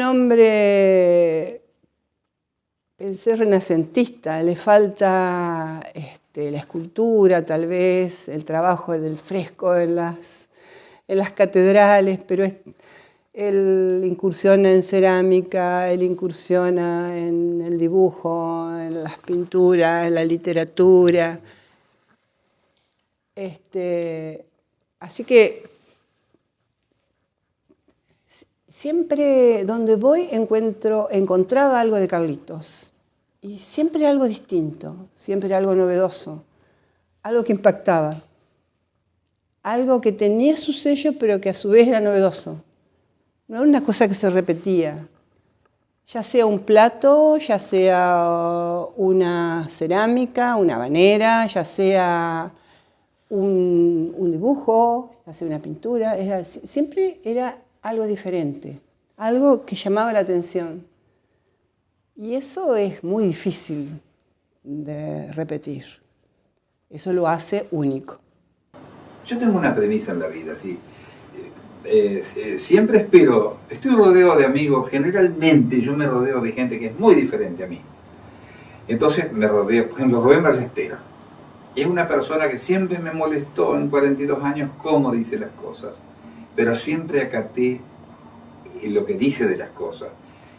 hombre, pensé renacentista, le falta la escultura, tal vez, el trabajo del fresco en las catedrales, pero él incursiona en cerámica, él incursiona en el dibujo, en las pinturas, en la literatura. Así que siempre donde voy encontraba algo de Carlitos. Y siempre algo distinto, siempre algo novedoso, algo que impactaba, algo que tenía su sello pero que a su vez era novedoso. No era una cosa que se repetía, ya sea un plato, ya sea una cerámica, una habanera, ya sea un dibujo, ya sea una pintura, siempre era algo diferente, algo que llamaba la atención. Y eso es muy difícil de repetir. Eso lo hace único. Yo tengo una premisa en la vida, ¿sí? Siempre estoy rodeado de amigos, generalmente yo me rodeo de gente que es muy diferente a mí. Entonces me rodeo, por ejemplo, Rubén Ballesteros. Es una persona que siempre me molestó en 42 años cómo dice las cosas, pero siempre acaté lo que dice de las cosas.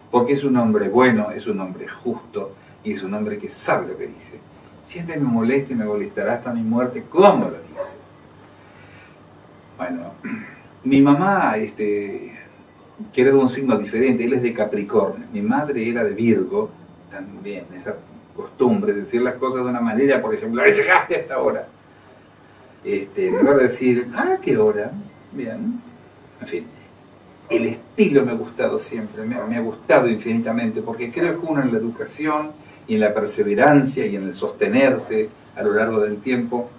Porque es un hombre bueno, es un hombre justo y es un hombre que sabe lo que dice. Siempre me molesta y me molestará hasta mi muerte cómo lo dice. Bueno, mi mamá, que era de un signo diferente, él es de Capricornio. Mi madre era de Virgo, también, esa costumbre de decir las cosas de una manera, por ejemplo, llegaste a esta hora. En lugar de decir, ¿qué hora? Bien, en fin. El estilo me ha gustado siempre, me ha gustado infinitamente, porque creo que uno en la educación y en la perseverancia y en el sostenerse a lo largo del tiempo,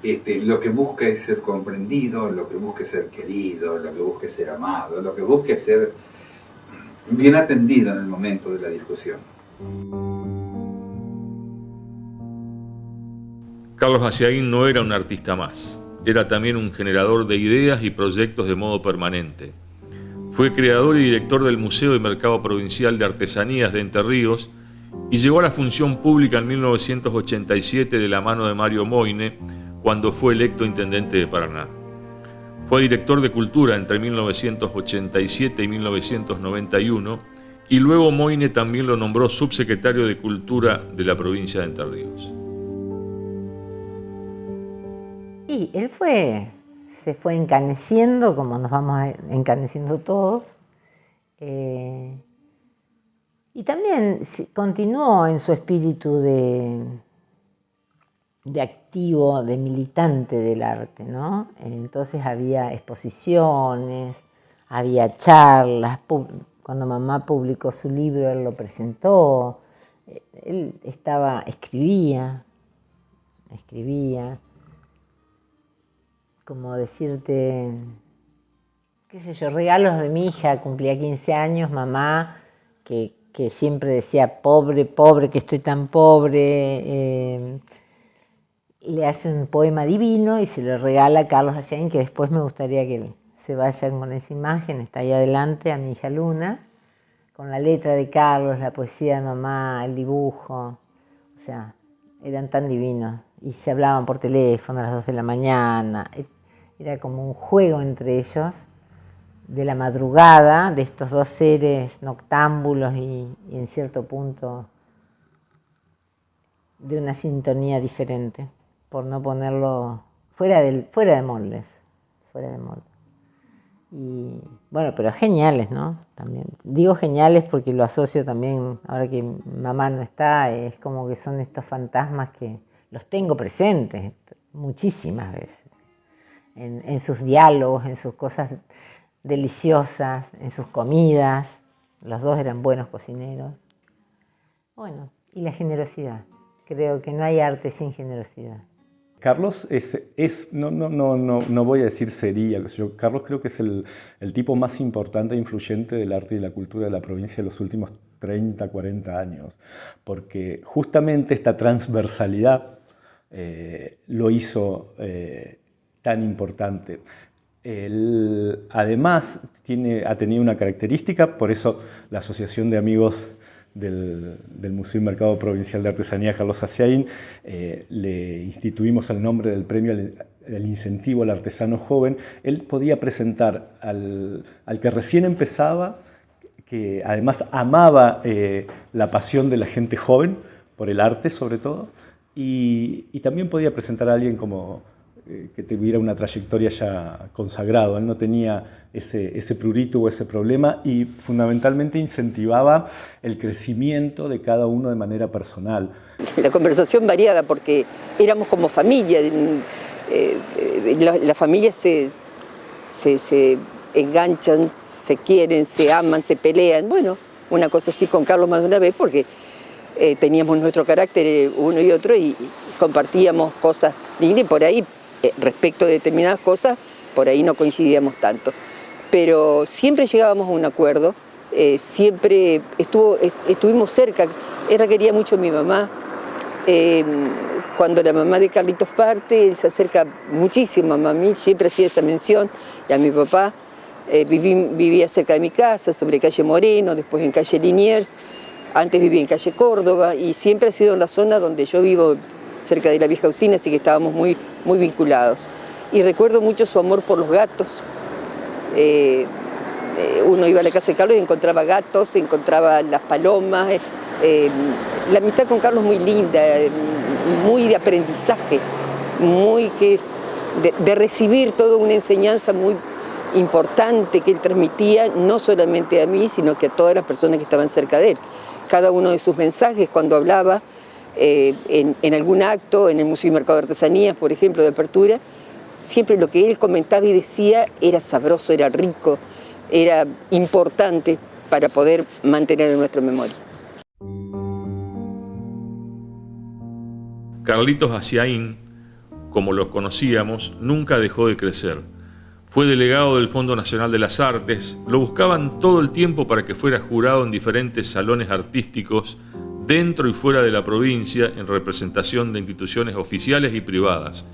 lo que busca es ser comprendido, lo que busca es ser querido, lo que busca es ser amado, lo que busca es ser bien atendido en el momento de la discusión. Carlos Haciaín no era un artista más, era también un generador de ideas y proyectos de modo permanente. Fue creador y director del Museo y Mercado Provincial de Artesanías de Entre Ríos y llegó a la función pública en 1987 de la mano de Mario Moyne, cuando fue electo intendente de Paraná. Fue director de Cultura entre 1987 y 1991 y luego Moyne también lo nombró subsecretario de Cultura de la provincia de Entre Ríos. Y él se fue encaneciendo, como nos vamos encaneciendo todos, y también continuó en su espíritu de activo, de militante del arte, ¿no? Entonces había exposiciones, había charlas, cuando mamá publicó su libro él lo presentó, él escribía, como decirte, qué sé yo, regalos de mi hija, cumplía 15 años, mamá, que siempre decía, pobre, pobre, que estoy tan pobre, le hace un poema divino y se lo regala a Carlos Haciaín, que después me gustaría que se vayan con esa imagen, está ahí adelante, a mi hija Luna, con la letra de Carlos, la poesía de mamá, el dibujo, o sea, eran tan divinos, y se hablaban por teléfono a las 2 de la mañana, era como un juego entre ellos, de la madrugada, de estos dos seres noctámbulos y en cierto punto de una sintonía diferente, por no ponerlo fuera de moldes. Y bueno, pero geniales, ¿no? También digo geniales porque lo asocio también, ahora que mamá no está, es como que son estos fantasmas que los tengo presentes muchísimas veces, en sus diálogos, en sus cosas deliciosas, en sus comidas. Los dos eran buenos cocineros. Bueno, y la generosidad. Creo que no hay arte sin generosidad. Carlos no voy a decir sería, Carlos creo que es el tipo más importante e influyente del arte y la cultura de la provincia de los últimos 30, 40 años, porque justamente esta transversalidad lo hizo tan importante. Él, además, ha tenido una característica, por eso la Asociación de Amigos del Museo y Mercado Provincial de Artesanía Carlos Aciaín le instituimos el nombre del premio al incentivo al artesano joven. Él podía presentar al que recién empezaba, que además amaba la pasión de la gente joven, por el arte sobre todo, y también podía presentar a alguien como que tuviera una trayectoria ya consagrado. Él no tenía ese prurito o ese problema y fundamentalmente incentivaba el crecimiento de cada uno de manera personal. La conversación variada porque éramos como familia, las familias se enganchan, se quieren, se aman, se pelean. Bueno, una cosa así con Carlos más de una vez porque teníamos nuestro carácter uno y otro y compartíamos cosas lindas y por ahí respecto de determinadas cosas, por ahí no coincidíamos tanto. Pero siempre llegábamos a un acuerdo, siempre estuvimos cerca. Él quería mucho a mi mamá. Cuando la mamá de Carlitos parte, él se acerca muchísimo a mí, siempre hacía esa mención, y a mi papá. Vivía cerca de mi casa, sobre calle Moreno, después en calle Liniers, antes vivía en calle Córdoba, y siempre ha sido en la zona donde yo vivo, cerca de la vieja usina, así que estábamos muy vinculados. Y recuerdo mucho su amor por los gatos. Uno iba a la casa de Carlos y encontraba gatos, encontraba las palomas. La amistad con Carlos muy linda, muy de aprendizaje, muy que es de recibir toda una enseñanza muy importante que él transmitía, no solamente a mí, sino que a todas las personas que estaban cerca de él. Cada uno de sus mensajes cuando hablaba, en algún acto, en el Museo y Mercado de Artesanías, por ejemplo, de apertura, siempre lo que él comentaba y decía era sabroso, era rico, era importante para poder mantener en nuestra memoria. Carlitos Aciaín, como lo conocíamos, nunca dejó de crecer. Fue delegado del Fondo Nacional de las Artes, lo buscaban todo el tiempo para que fuera jurado en diferentes salones artísticos dentro y fuera de la provincia en representación de instituciones oficiales y privadas.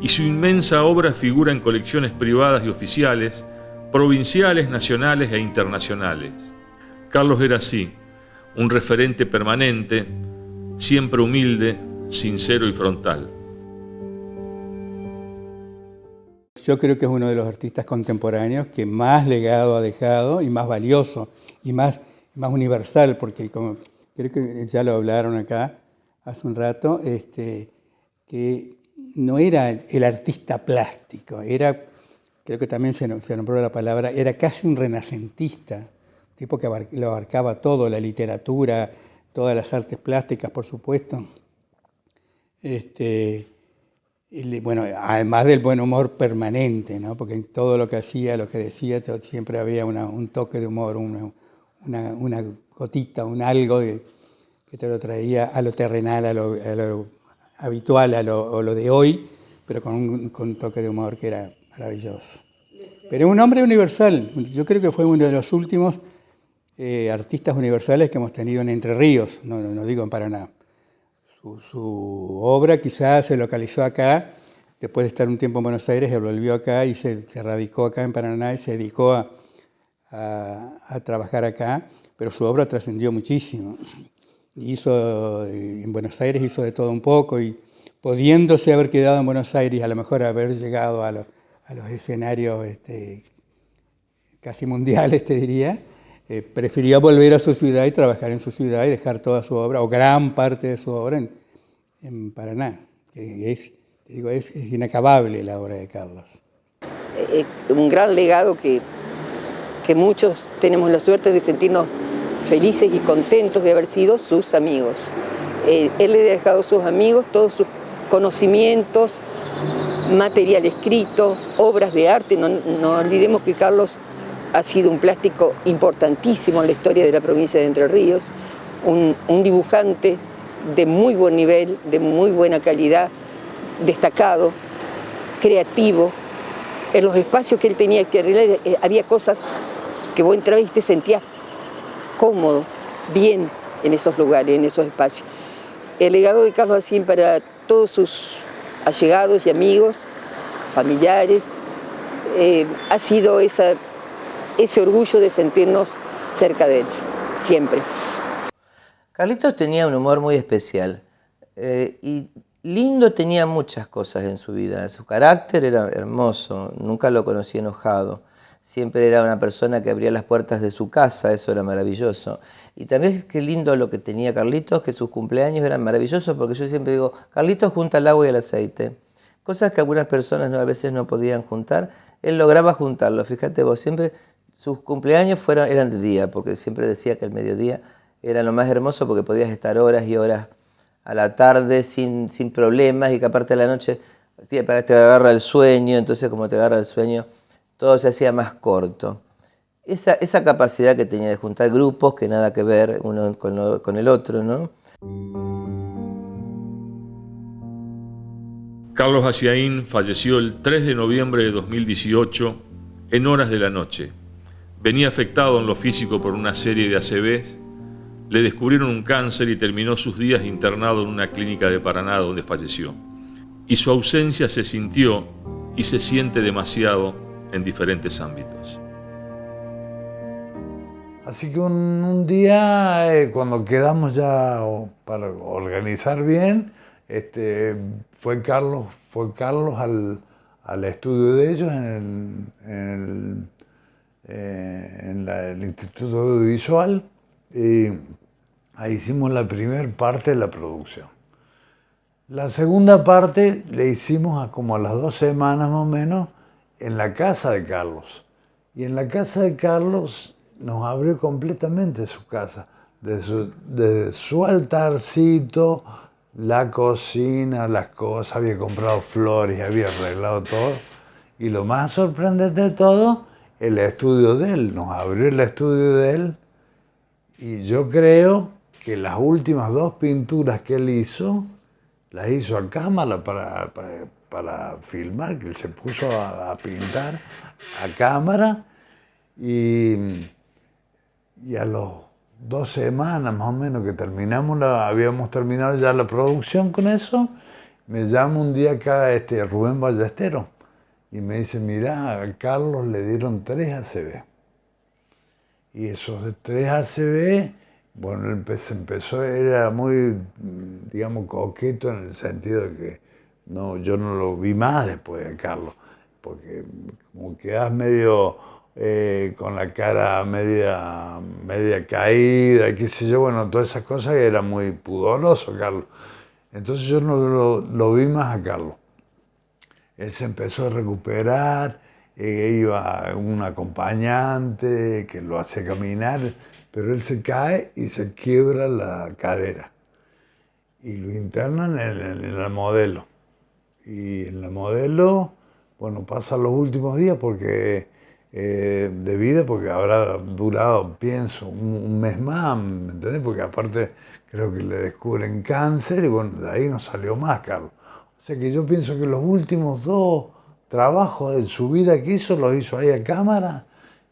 Y su inmensa obra figura en colecciones privadas y oficiales, provinciales, nacionales e internacionales. Carlos era así, un referente permanente, siempre humilde, sincero y frontal. Yo creo que es uno de los artistas contemporáneos que más legado ha dejado y más valioso y más universal, porque como creo que ya lo hablaron acá hace un rato, que no era el artista plástico, era, creo que también se nombró la palabra, era casi un renacentista, tipo que lo abarcaba todo, la literatura, todas las artes plásticas, por supuesto. Bueno, además del buen humor permanente, ¿no? Porque en todo lo que hacía, lo que decía, siempre había un toque de humor, una gotita, un algo que te lo traía a lo terrenal, a lo habitual, a lo de hoy, pero con un toque de humor que era maravilloso. Pero un hombre universal, yo creo que fue uno de los últimos artistas universales que hemos tenido en Entre Ríos, no digo en Paraná. Su obra quizás se localizó acá, después de estar un tiempo en Buenos Aires, él volvió acá y se radicó acá en Paraná y se dedicó a trabajar acá, pero su obra trascendió muchísimo. En Buenos Aires hizo de todo un poco y pudiéndose haber quedado en Buenos Aires, a lo mejor haber llegado a los escenarios casi mundiales, te diría, prefirió volver a su ciudad y trabajar en su ciudad y dejar toda su obra, o gran parte de su obra, en Paraná. Es inacabable la obra de Carlos. Un gran legado que muchos tenemos la suerte de sentirnos felices y contentos de haber sido sus amigos. Él le ha dejado a sus amigos todos sus conocimientos, material escrito, obras de arte. No olvidemos que Carlos ha sido un plástico importantísimo en la historia de la provincia de Entre Ríos, un dibujante de muy buen nivel, de muy buena calidad, destacado, creativo. En los espacios que él tenía que arreglar había cosas que vos entrabas y te sentías cómodo, bien en esos lugares, en esos espacios. El legado de Carlos Alsina para todos sus allegados y amigos, familiares, ha sido ese orgullo de sentirnos cerca de él, siempre. Carlitos tenía un humor muy especial y lindo tenía muchas cosas en su vida. Su carácter era hermoso, nunca lo conocí enojado. Siempre era una persona que abría las puertas de su casa, eso era maravilloso. Y también qué lindo lo que tenía Carlitos, que sus cumpleaños eran maravillosos, porque yo siempre digo, Carlitos junta el agua y el aceite. Cosas que algunas personas a veces no podían juntar, él lograba juntarlo. Fíjate vos, siempre sus cumpleaños eran de día, porque siempre decía que el mediodía era lo más hermoso porque podías estar horas y horas a la tarde sin problemas y que aparte de la noche te agarra el sueño, entonces como te agarra el sueño todo se hacía más corto. Esa capacidad que tenía de juntar grupos que nada que ver uno con el otro, ¿no? Carlos Haciaín falleció el 3 de noviembre de 2018 en horas de la noche. Venía afectado en lo físico por una serie de ACVs, le descubrieron un cáncer y terminó sus días internado en una clínica de Paraná donde falleció. Y su ausencia se sintió y se siente demasiado en diferentes ámbitos. Así que un día, cuando quedamos ya para organizar bien, fue Carlos al estudio de ellos en el Instituto Audiovisual y ahí hicimos la primera parte de la producción. La segunda parte le hicimos como a las 2 semanas más o menos en la casa de Carlos. Y en la casa de Carlos nos abrió completamente su casa, de su altarcito, la cocina, las cosas, había comprado flores, había arreglado todo. Y lo más sorprendente de todo, el estudio de él, nos abrió el estudio de él. Y yo creo que las últimas 2 pinturas que él hizo, las hizo a cámara para filmar, que él se puso a pintar a cámara y a los 2 semanas más o menos que habíamos terminado ya la producción con eso, me llama un día acá Rubén Ballesteros y me dice, mirá, a Carlos le dieron 3 ACV. Y esos 3 ACV, bueno, él empezó, era muy, digamos, coqueto en el sentido de que yo no lo vi más después de Carlos, porque como quedás medio con la cara media caída, qué sé yo, bueno, todas esas cosas, era muy pudoroso Carlos. Entonces yo no lo vi más a Carlos. Él se empezó a recuperar, iba un acompañante que lo hace caminar, pero él se cae y se quiebra la cadera. Y lo internan en la modelo. Y en la modelo, bueno, pasa los últimos días de vida, porque habrá durado, pienso, un mes más, ¿me entendés? Porque aparte creo que le descubren cáncer y bueno, de ahí no salió más, Carlos. O sea que yo pienso que los últimos 2 trabajos de su vida que hizo, los hizo ahí a cámara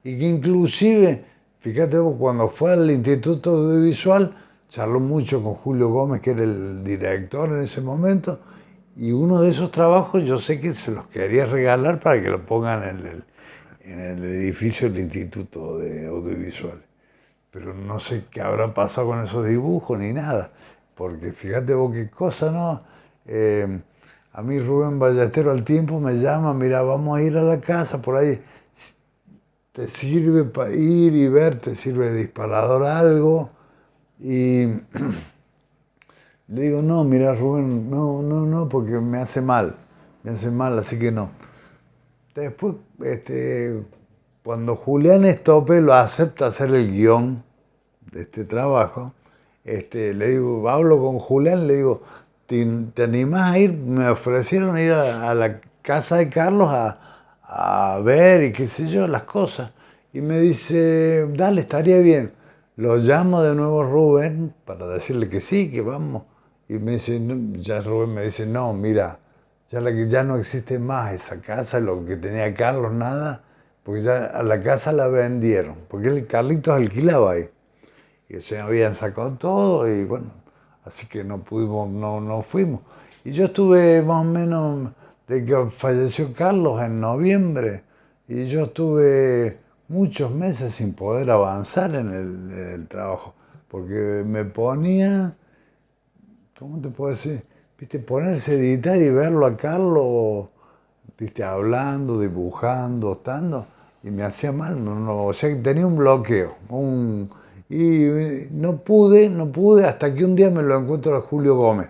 y que inclusive, fíjate vos, cuando fue al Instituto Audiovisual, charló mucho con Julio Gómez, que era el director en ese momento, y uno de esos trabajos yo sé que se los quería regalar para que lo pongan en el edificio del Instituto de Audiovisual. Pero no sé qué habrá pasado con esos dibujos ni nada, porque fíjate vos qué cosa, ¿no? A mí Rubén Ballesteros al tiempo me llama, mira, vamos a ir a la casa, por ahí te sirve para ir y ver, te sirve de disparador algo. Y le digo, no, mira Rubén, no, porque me hace mal, así que no. Después, cuando Julián Estope lo acepta hacer el guión de este trabajo, le digo, hablo con Julián, le digo, ¿te animás a ir? Me ofrecieron ir a la casa de Carlos a ver y qué sé yo, las cosas. Y me dice, dale, estaría bien. Lo llamo de nuevo Rubén para decirle que sí, que vamos. Y me dice, ya Rubén me dice, no, mira, ya no existe más esa casa, lo que tenía Carlos, nada, porque ya a la casa la vendieron, porque Carlitos alquilaba ahí. Y se habían sacado todo y bueno, así que no fuimos. Y yo estuve más o menos, de que falleció Carlos en noviembre, y yo estuve muchos meses sin poder avanzar en el trabajo, porque me ponía, ¿cómo te puedo decir? ¿Viste? Ponerse a editar y verlo a Carlos, ¿viste? Hablando, dibujando, estando, y me hacía mal, o sea, tenía un bloqueo, y no pude, hasta que un día me lo encuentro a Julio Gómez,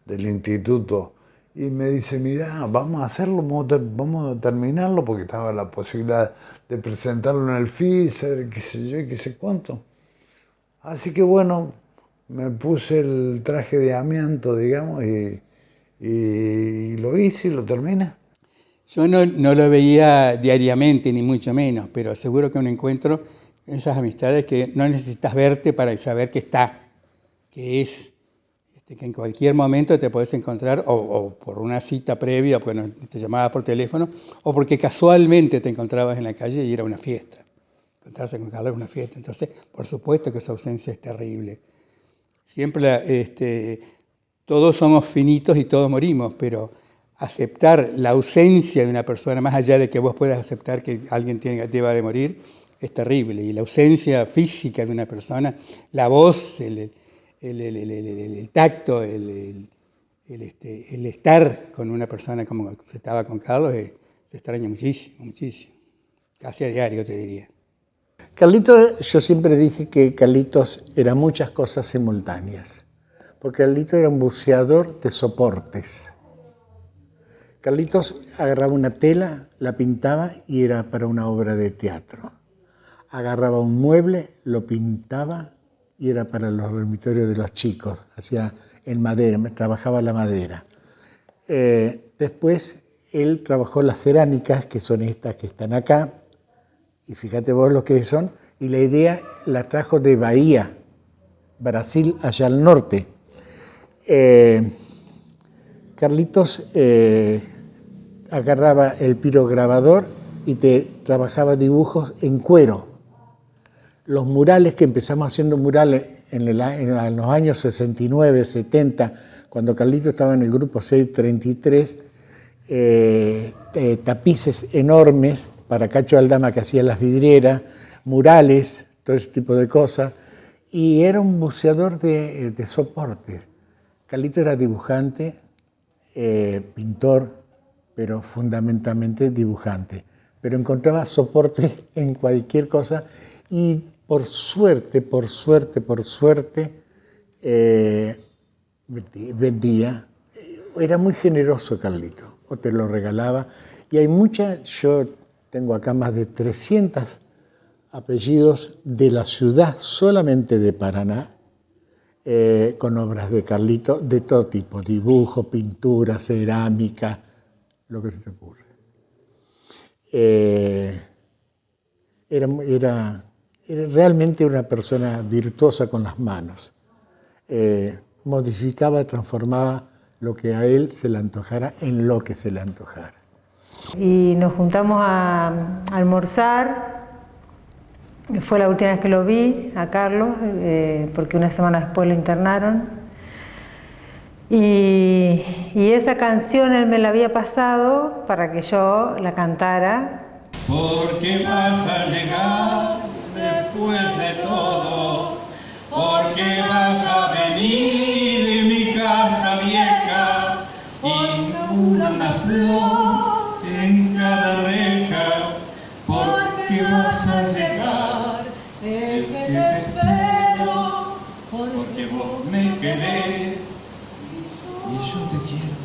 del instituto, y me dice, mira, vamos a hacerlo, vamos a terminarlo, porque estaba la posibilidad de presentarlo en el FISER, qué sé yo, qué sé cuánto. Así que bueno, me puse el traje de amianto, digamos, y lo hice y lo terminé. Yo no lo veía diariamente, ni mucho menos, pero seguro que un encuentro, esas amistades que no necesitas verte para saber que está, que es, que en cualquier momento te podés encontrar, o por una cita previa, porque te llamabas por teléfono, o porque casualmente te encontrabas en la calle y era una fiesta. Encontrarse con Carlos era una fiesta. Entonces, por supuesto que su ausencia es terrible. Siempre todos somos finitos y todos morimos, pero aceptar la ausencia de una persona, más allá de que vos puedas aceptar que alguien deba de morir, es terrible. Y la ausencia física de una persona, la voz, el tacto, el estar con una persona como se estaba con Carlos, se extraña muchísimo, muchísimo. Casi a diario, te diría. Carlitos, yo siempre dije que Carlitos era muchas cosas simultáneas, porque Carlitos era un buceador de soportes. Carlitos agarraba una tela, la pintaba y era para una obra de teatro. Agarraba un mueble, lo pintaba y era para los dormitorios de los chicos. Hacía en madera, trabajaba la madera. Después él trabajó las cerámicas, que son estas que están acá, y fíjate vos lo que son, y la idea la trajo de Bahía, Brasil, allá al norte. Carlitos agarraba el pirograbador y te trabajaba dibujos en cuero. Los murales, que empezamos haciendo murales en los años 69, 70, cuando Carlitos estaba en el grupo 633, tapices enormes para Cacho Aldama, que hacía las vidrieras, murales, todo ese tipo de cosas, y era un buceador de soportes. Carlitos era dibujante, pintor, pero fundamentalmente dibujante, pero encontraba soporte en cualquier cosa y por suerte, vendía. Era muy generoso Carlitos, o te lo regalaba, y hay muchas, yo tengo acá más de 300 apellidos de la ciudad solamente de Paraná, con obras de Carlitos de todo tipo, dibujo, pintura, cerámica, lo que se te ocurre. Era realmente una persona virtuosa con las manos. Modificaba, transformaba lo que a él se le antojara en lo que se le antojara. Y nos juntamos a almorzar. Fue la última vez que lo vi a Carlos, porque una semana después lo internaron. Y esa canción él me la había pasado para que yo la cantara. Porque vas a llegar después de todo, porque vas a venir en mi casa vieja y una flor en cada reja, porque vas a llegar, es que te espero, porque vos me querés y yo te quiero.